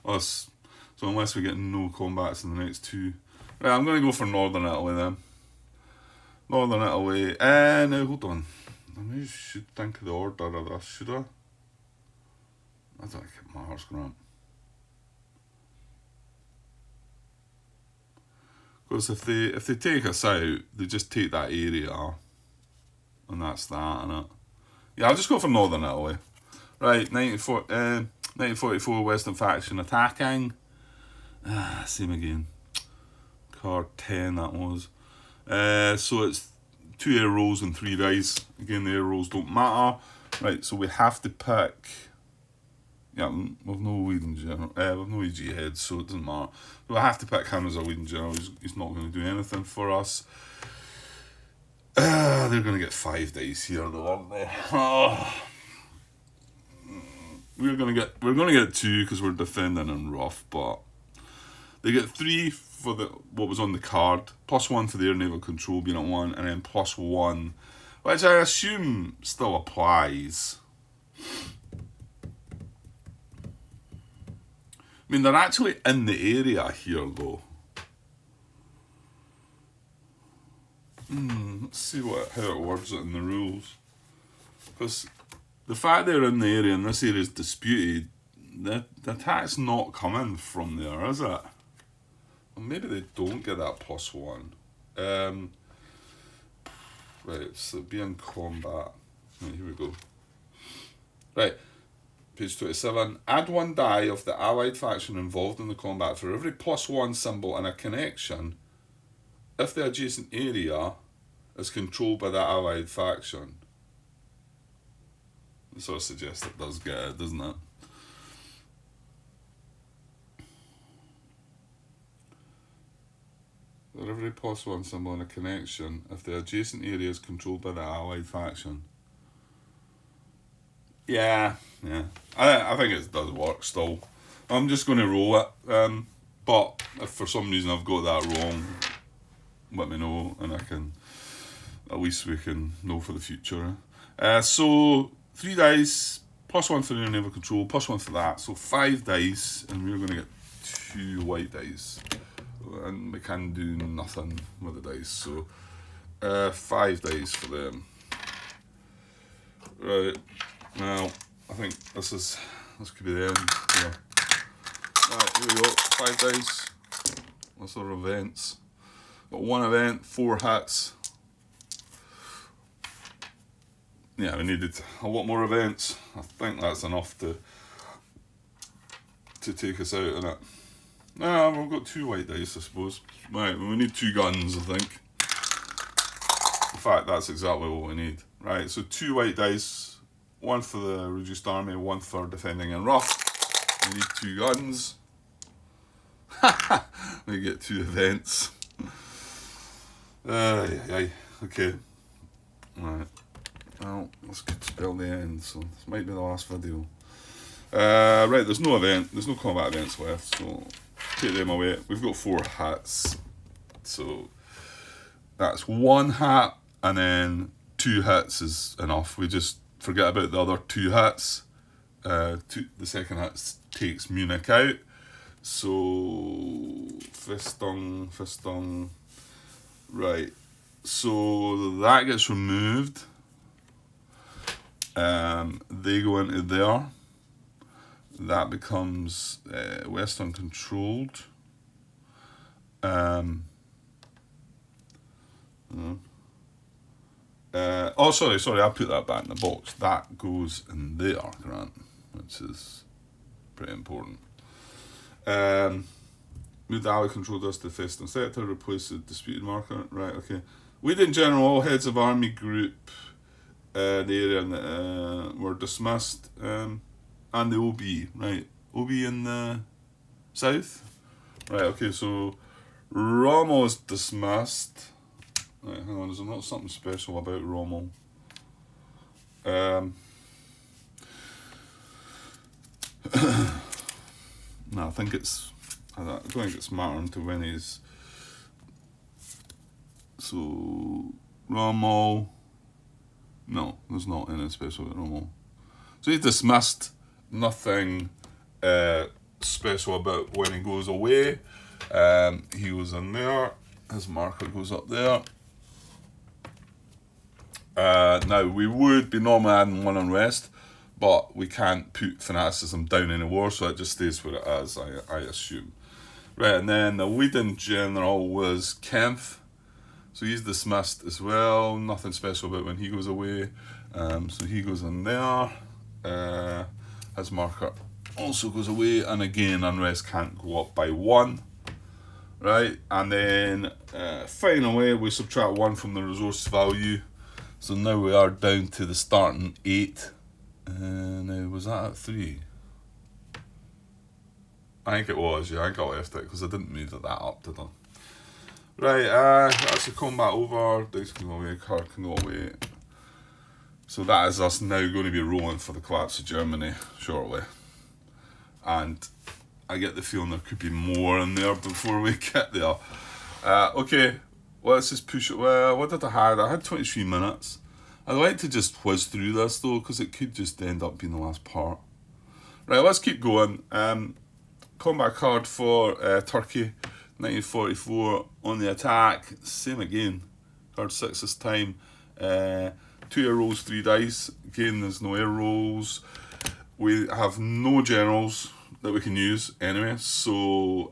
us. So unless we get no combats in the next 2. Right, I'm going to go for Northern Italy then. Northern Italy. Now, hold on. I maybe should think of the order of this, should I? I don't think it matters, Grant. Because if they take us out, they just take that area. And that's that, innit? Yeah, I'll just go for Northern Italy. Right, 1944 Western Faction attacking. Same again. Card 10 that was. So it's 2 air rolls and 3 dice. Again, the air rolls don't matter. Right, so we have to pick... Yeah, we've no Legion General. We've no EG head, so it doesn't matter. So I have to pick him as a Legion General. He's not going to do anything for us. They're going to get 5 dice here though, aren't they? Oh. We're going to get 2 because we're defending in rough, but they get 3 for what was on the card, +1 to their naval control being at 1, and then +1, which I assume still applies. I mean, they're actually in the area here though. Let's see how it words it in the rules. Because the fact they're in the area and this area is disputed, the attack's not coming from there, is it? Well, maybe they don't get that +1. Right, so be in combat. Right, here we go. Right, page 27. Add 1 die of the allied faction involved in the combat for every +1 symbol in a connection if the adjacent area is controlled by the allied faction. It sort of suggests it does get it, doesn't it? For every +1 symbol in a connection if the adjacent area is controlled by the allied faction. Yeah. I think it does work still. I'm just going to roll it. But if for some reason I've got that wrong, let me know, and I can. At least we can know for the future. So 3 dice, +1 for the naval control, +1 for that. So 5 dice, and we're going to get 2 white dice, and we can do nothing with the dice. So 5 dice for them. Right now, I think this could be the end. Yeah. Right, here we go. 5 dice. That's our events. Got 1 event, 4 hats. Yeah, we needed a lot more events. I think that's enough to take us out in it. We've got 2 white dice, I suppose. Right, we need 2 guns, I think. In fact, that's exactly what we need. Right, so 2 white dice, 1 for the reduced army, 1 for defending in rough. We need 2 guns. We get 2 events. Okay. Right. Well, let's spell the end, so this might be the last video. Right, there's no combat events left, so take them away. We've got 4 hats, so that's 1 hat, and then 2 hats is enough. We just forget about the other 2 hats. The second hat takes Munich out, so Festung. Right, so that gets removed. They go into there. That becomes Western controlled. Sorry, I put that back in the box. That goes in there, Grant, which is pretty important. Move the ally control dust to Festung sector, replace the disputed marker. Right, okay. We in general, all heads of army group the area were dismissed, and the OB, right? OB in the south? Right, okay, so Rommel's dismissed. Right, hang on, there's not something special about Rommel. No, I don't think it's mattering to when he's. So, Rommel. No, there's not anything special about Rommel. So he's dismissed. Nothing special about when he goes away. He goes in there. His marker goes up there. Now, we would be normally adding 1 unrest, but we can't put fanaticism down anymore, so it just stays where it is, I assume. Right, and then the lead in general was Kempf. So he's dismissed as well. Nothing special about when he goes away. So he goes in there. His marker also goes away. And again, unrest can't go up by 1. Right? And then finally, we subtract 1 from the resource value. So now we are down to the starting 8. Now, was that at 3? I think it was, yeah. I think I left it because I didn't move that up, did I? Right, that's the combat over. Dice can go away, card can go away. So that is us now going to be rolling for the collapse of Germany shortly. And I get the feeling there could be more in there before we get there. Okay, let's just push it. Well, what did I have? I had 23 minutes. I'd like to just whiz through this though, because it could just end up being the last part. Right, let's keep going. Combat card for Turkey. 1944 on the attack, same again, card 6 this time, 2 air rolls, 3 dice, again there's no air rolls, we have no generals that we can use anyway, so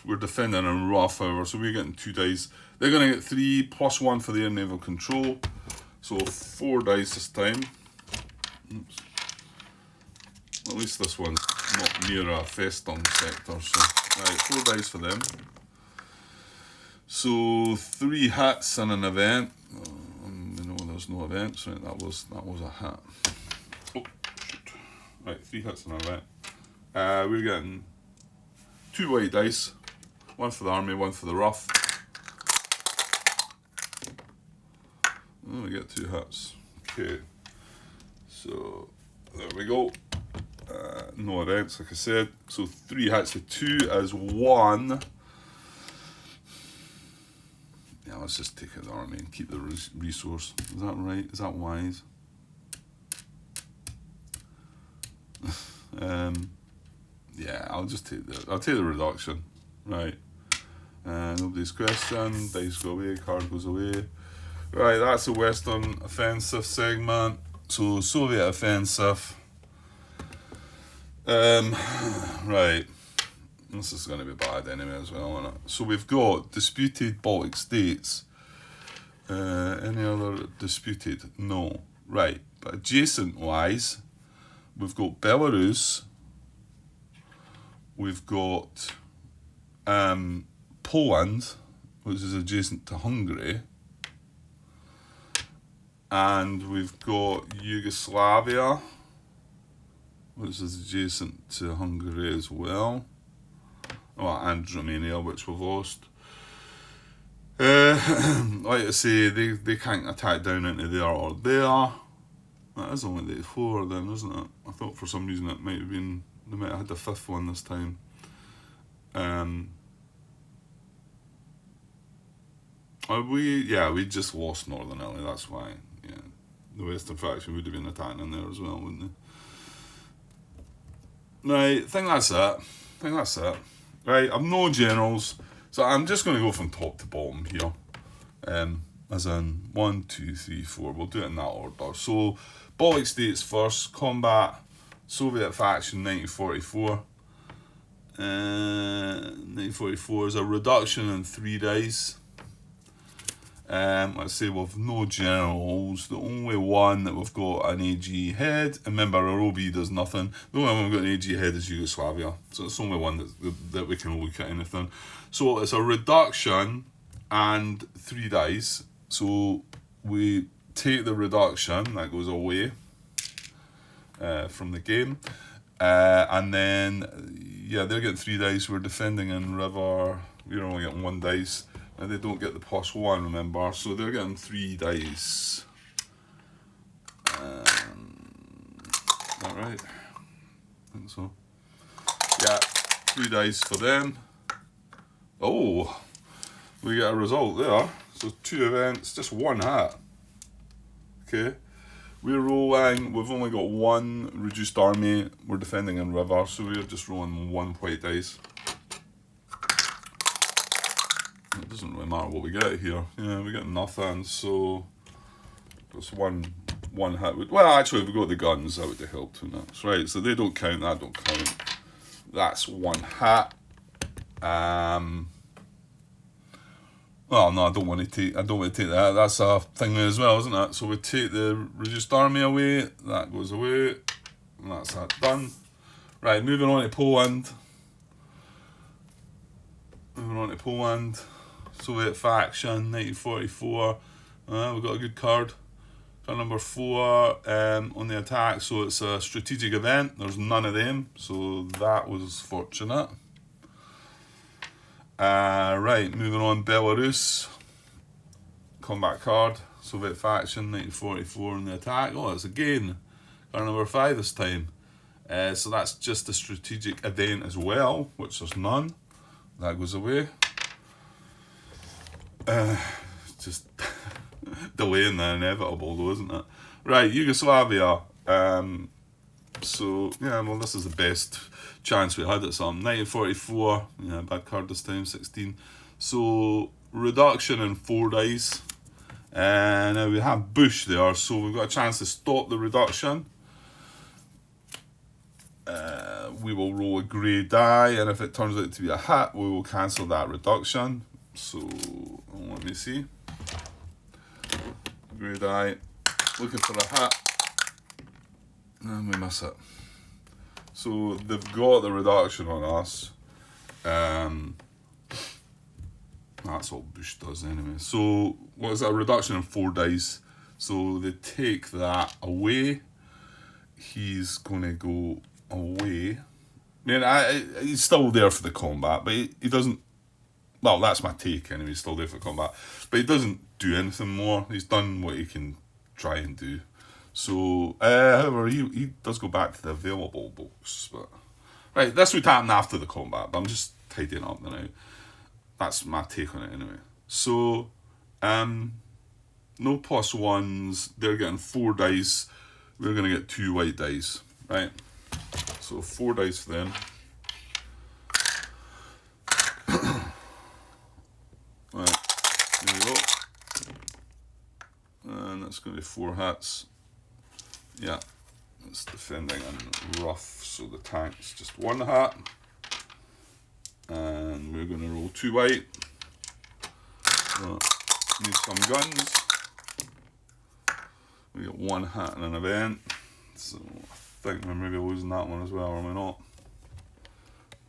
we're defending in rough, however, so we're getting 2 dice, they're going to get 3 plus 1 for the air naval control, so 4 dice this time. Oops. At least this one's not near a Festung sector, so right, 4 dice for them. So 3 hats and an event. No, there's no events. Right, that was a hat. Oh, shoot. Right, 3 hats and an event. We're getting 2 white dice. 1 for the army, 1 for the rough. Oh, we get 2 hats. Okay. So there we go. No events, like I said. So 3 hits with 2 as 1. Yeah, let's just take the army and keep the resource. Is that right? Is that wise? Yeah, I'll take the reduction. Right. Nobody's question. Dice go away. Card goes away. Right, that's the Western offensive segment. So Soviet offensive. Right. This is going to be bad anyway as well, isn't it? So we've got disputed Baltic states. Any other disputed? No. Right. But adjacent wise, we've got Belarus. We've got Poland, which is adjacent to Hungary. And we've got Yugoslavia, which is adjacent to Hungary as well. Oh, and Romania, which we've lost. Like I say, they can't attack down into there or there. That is only the 4 then, isn't it? I thought for some reason it might have been, they might have had the 5th one this time. We just lost Northern Italy, that's why. Yeah, the Western faction would have been attacking in there as well, wouldn't they? Right, I think that's it. Right, I've no generals, so I'm just going to go from top to bottom here. As in 1, 2, 3, 4. We'll do it in that order. So, Baltic states first. Combat Soviet faction 1944. 1944 is a reduction in 3 days. Let's say we've no generals. The only one that we've got an AG head, and remember our OB does nothing. The only one we've got an AG head is Yugoslavia. So it's the only one that we can look at anything. So it's a reduction and 3 dice. So we take the reduction, that goes away from the game. And then, yeah, they're getting 3 dice. We're defending in river. We're only getting 1 dice. And they don't get the +1, remember, so they're getting 3 dice. Is that right? I think so. Yeah, 3 dice for them. Oh, we get a result there. So 2 events, just 1 hat. Okay, we're rolling, we've only got 1 reduced army, we're defending in river, so we're just rolling 1 white dice. It doesn't really matter what we get here. Yeah, we get nothing, so just one hit. Well, actually, if we got the guns, that would have helped, wouldn't it? Right, so they don't count, that don't count. That's 1 hat. Well, no, I don't want to take that. That's a thing there as well, isn't it? So we take the reduced army away, that goes away, and that's that done. Right, moving on to Poland. Soviet faction, 1944. We've got a good card. Card number 4 on the attack. So it's a strategic event. There's none of them. So that was fortunate. Right, moving on. Belarus. Combat card. Soviet faction, 1944 on the attack. Oh, it's again card number 5 this time. So that's just a strategic event as well, which there's none. That goes away. Just delaying the inevitable though, isn't it? Right, Yugoslavia. So, yeah, well, this is the best chance we had at something. 1944, yeah, bad card this time, 16. So, reduction in 4 dice. Now we have Bush there, so we've got a chance to stop the reduction. We will roll a grey die, and if it turns out to be a hit, we will cancel that reduction. So, let me see. Grey die, looking for a hit, and we miss it. So, they've got the reduction on us. That's all Bush does anyway. So, what is that? A reduction in 4 dice. So, they take that away. He's going to go away. I mean, he's still there for the combat, but he doesn't. Well, that's my take anyway. He's still there for combat, but he doesn't do anything more. He's done what he can try and do. So, however, he does go back to the available books. But right, this would happen after the combat, but I'm just tidying up now. That's my take on it anyway. So, no plus ones. They're getting 4 dice. We're going to get 2 white dice, right? So 4 dice for them. Right, there we go. And that's going to be 4 hats. Yeah, it's defending and rough, so the tank's just 1 hat. And we're going to roll 2 white. Need some guns. We get 1 hat and an event. So I think we're maybe losing that one as well, or am I not?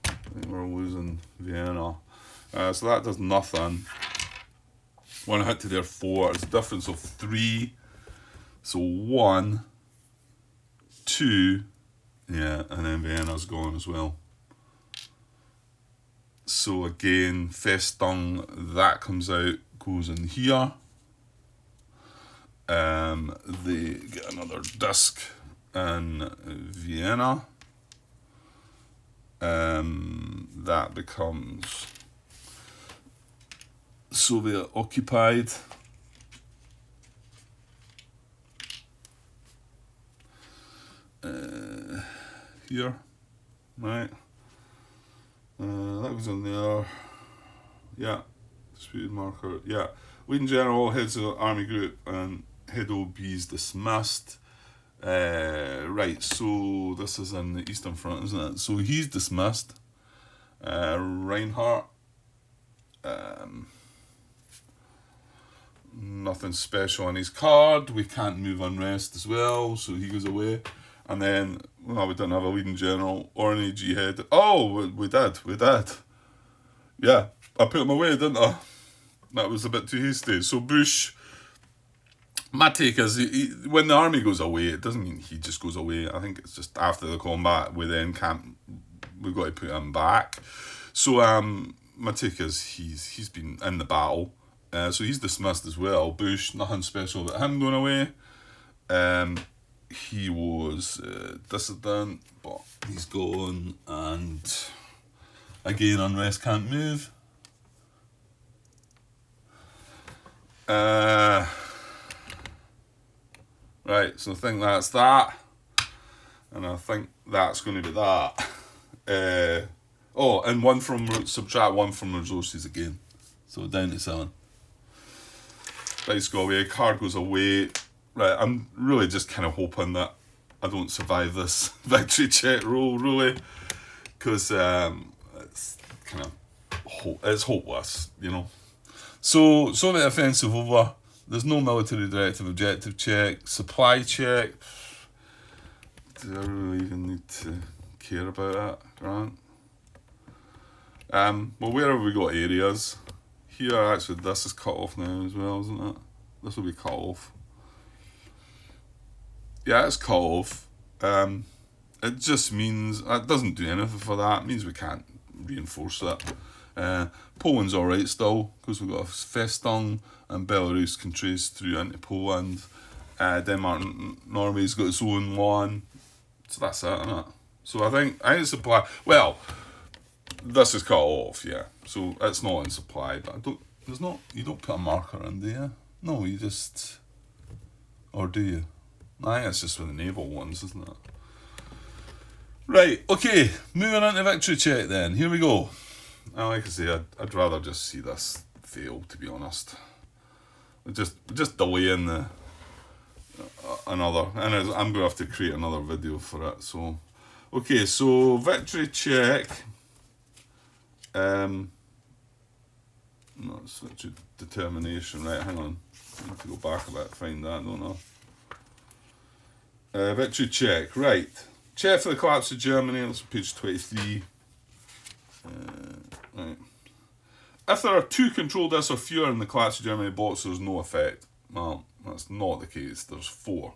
I think we're losing Vienna. So that does nothing. 1 hit to their 4. It's a difference of 3. So 1, 2, yeah, and then Vienna's gone as well. So again, Festung, that comes out, goes in here. They get another disc in Vienna. That becomes Soviet occupied. Here, right? That goes in there. Yeah, disputed marker. Yeah, Leading General, heads of army group, and head OB's dismissed. Right, so this is in the Eastern Front, isn't it? So he's dismissed. Reinhardt. Nothing special on his card. We can't move unrest as well, so he goes away. And then, well, we didn't have a Leading General or an AG head. Oh, we did. Yeah, I put him away, didn't I? That was a bit too hasty. So Bush, my take is, when the army goes away, it doesn't mean he just goes away. I think it's just after the combat, we've got to put him back. So my take is he's been in the battle. So he's dismissed as well. Bush, nothing special about him going away. He was dissident, but he's gone, and again, unrest can't move. Right, so I think that's that, and I think that's going to be that. And subtract 1 from resources again, so down to 7. Dice go away, card goes away. Right, I'm really just kind of hoping that I don't survive this victory check roll, really, because it's kind of it's hopeless, you know. So Soviet offensive over. There's no military directive objective check, supply check. Do I really even need to care about that, Grant? Well, where have we got areas? Here, actually, this is cut off now as well, isn't it? This will be cut off. Yeah, it's cut off. It just means, it doesn't do anything for that. It means we can't reinforce it. Poland's alright still, because we've got a Festung, and Belarus can trace through into Poland. Denmark and Norway's got its own one. So that's it, isn't it? So I think it's supply. Well, this is cut off, yeah. So it's not in supply, but you don't put a marker in, do you? No, you just, or do you? I think it's just with the naval ones, isn't it? Right, okay, moving on to victory check then. Here we go. Like I say, I'd rather just see this fail, to be honest. Just delaying the another, and I'm gonna have to create another video for it. So, okay, so victory check. No, it's victory determination. Right, hang on. I need to go back a bit, find that. I don't know. Victory check. Right, check for the collapse of Germany. That's page 23. Right. If there are 2 control discs or fewer in the collapse of Germany box, there's no effect. Well, that's not the case. There's 4.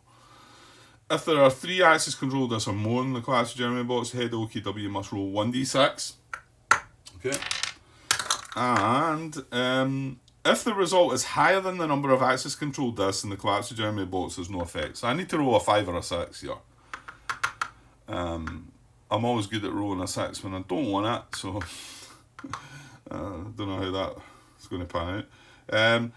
If there are 3 axis control discs or more in the collapse of Germany box, head OKW must roll 1d6. Okay. And if the result is higher than the number of axis controlled discs in the collapse of Germany bolts, there's no effect. So I need to roll a 5 or a 6 here. I'm always good at rolling a 6 when I don't want it, so don't know how that's going to pan out.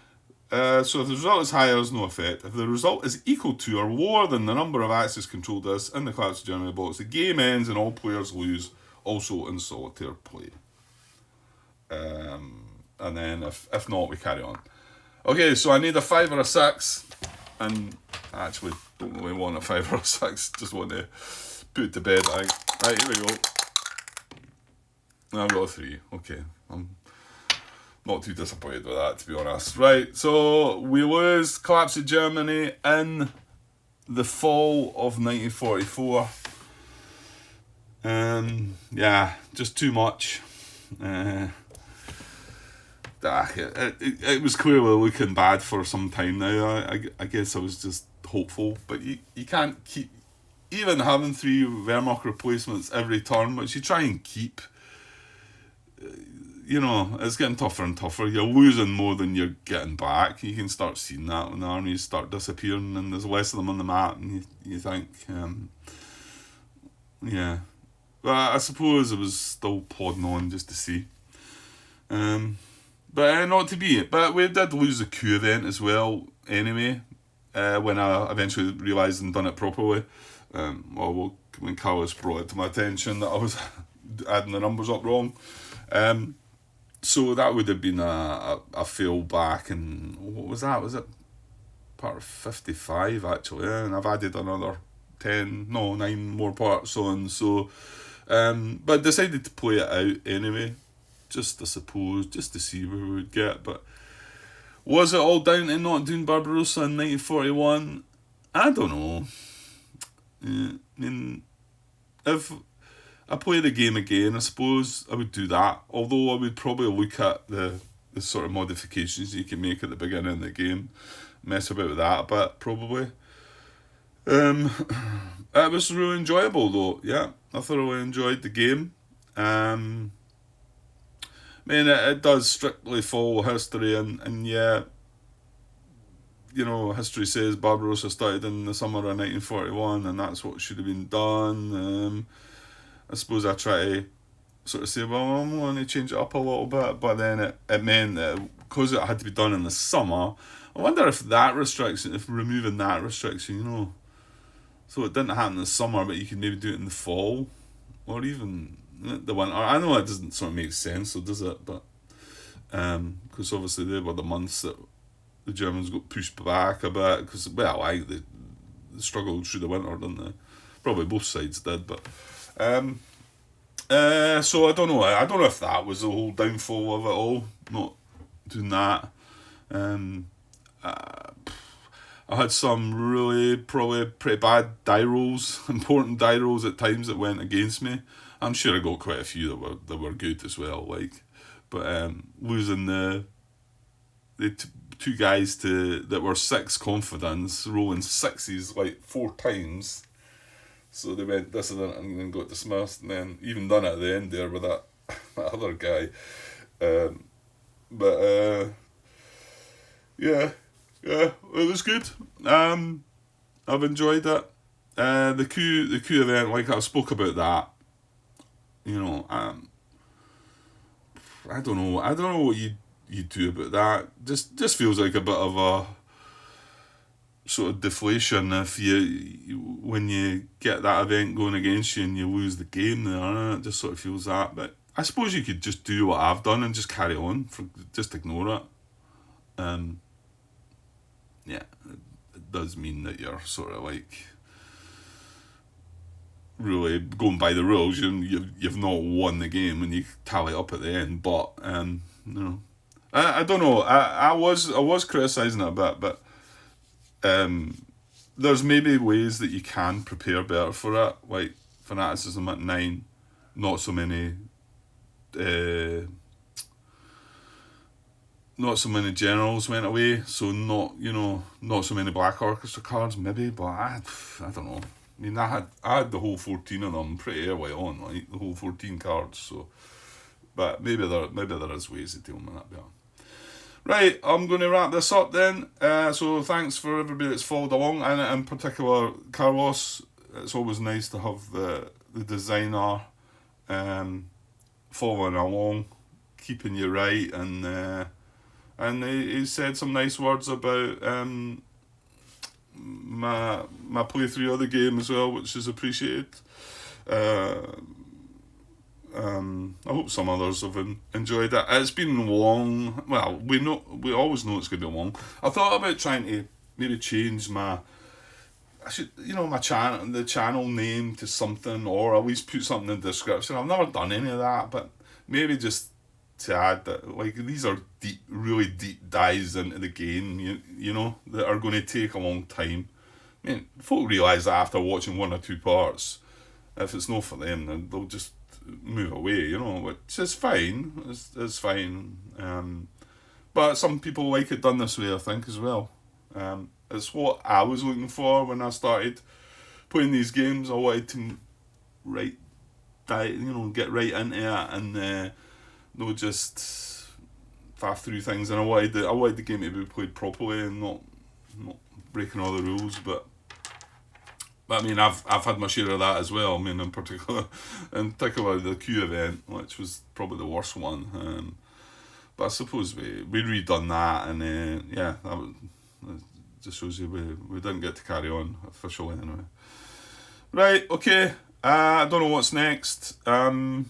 So if the result is higher, there's no effect. If the result is equal to or lower than the number of axis controlled discs in the collapse of Germany bolts, the game ends and all players lose, also in solitaire play. And then if not, we carry on. Okay, so I need a 5 or a 6, and I actually don't really want a 5 or a 6, just want to put it to bed, I think. Right, here we go. I've got a 3, okay. I'm not too disappointed with that, to be honest. Right, so we lose collapse of Germany in the fall of 1944. Yeah, just too much. It was clearly looking bad for some time now. I guess I was just hopeful, but you can't keep, even having 3 Wehrmacht replacements every turn, which you try and keep, it's getting tougher and tougher. You're losing more than you're getting back. You can start seeing that when the armies start disappearing and there's less of them on the map, and you think, yeah. But I suppose it was still plodding on just to see. But not to be. But we did lose the coup event as well, anyway, when I eventually realised and done it properly. When Carlos brought it to my attention that I was adding the numbers up wrong. So that would have been a fail back, and what was that? Was it part of 55 actually? Yeah, and I've added another 9 more parts on. So, but decided to play it out anyway. Just, I suppose, just to see where we would get. But was it all down to not doing Barbarossa in 1941? I don't know. I mean, if I play the game again, I suppose I would do that. Although I would probably look at the sort of modifications you can make at the beginning of the game, mess about with that a bit, probably. It was really enjoyable though. Yeah, I thoroughly enjoyed the game. I mean, it does strictly follow history, and yeah, history says Barbarossa started in the summer of 1941, and that's what should have been done. I suppose I try to sort of say, well, I'm going to change it up a little bit, but then it meant that because it had to be done in the summer, I wonder if removing that restriction, so it didn't happen in the summer, but you could maybe do it in the fall, or even the winter. I know it doesn't sort of make sense, so does it? But because obviously they were the months that the Germans got pushed back a bit, because they struggled through the winter, didn't they? Probably both sides did, but so I don't know. I don't know if that was the whole downfall of it all, not doing that. I had some really probably pretty bad die rolls, important die rolls at times that went against me. I'm sure I got quite a few that were good as well, but losing the two guys that were 6 confidence, rolling 6s 4 times. So they went dissident and then got dismissed, and then even done it at the end there with that other guy. Yeah, it was good. I've enjoyed it. The coup event, I spoke about that. I don't know what you do about that. Just feels like a bit of a sort of deflation when you get that event going against you and you lose the game there. It just sort of feels that. But I suppose you could just do what I've done and just carry on, just ignore it. Yeah, it does mean that you're sort of really going by the rules. You've not won the game when you tally up at the end. But I don't know. I was criticising it a bit, but there's maybe ways that you can prepare better for it. Like fanaticism at 9, not so many generals went away, so not so many Black Orchestra cards maybe, but I don't know. I mean, I had the whole 14 of them pretty early on, the whole 14 cards. So, but maybe there is ways of dealing with that better. Right, I'm going to wrap this up then. So thanks for everybody that's followed along, and in particular Carlos. It's always nice to have the designer following along, keeping you right, and he said some nice words about my playthrough of the game as well, which is appreciated. I hope some others have enjoyed it. It's been long. Well, we always know it's going to be long. I thought about trying to maybe change the channel name to something, or at least put something in the description. I've never done any of that, but maybe just to add that, like, these are really deep dives into the game, you know, that are going to take a long time. I mean, folk realise that after watching one or two parts, if it's not for them, then they'll just move away, you know, which is fine. It's fine. But some people like it done this way, I think, as well. It's what I was looking for when I started playing these games. I wanted to get right into it, and not just faff through things. And I wanted the game to be played properly and not breaking all the rules. But I mean, I've had my share of that as well. I mean, in particular the Q event, which was probably the worst one. But I suppose we redone that, and that just shows you we didn't get to carry on officially anyway. Right, okay. I don't know what's next. I'm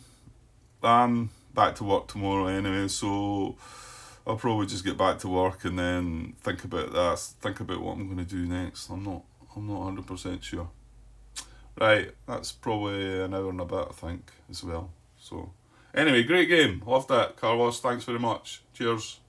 back to work tomorrow anyway, so I'll probably just get back to work and then think about that. Think about what I'm going to do next. I'm not 100% sure. Right, that's probably an hour and a bit, I think, as well. So, anyway, great game. Loved that, Carlos. Thanks very much. Cheers.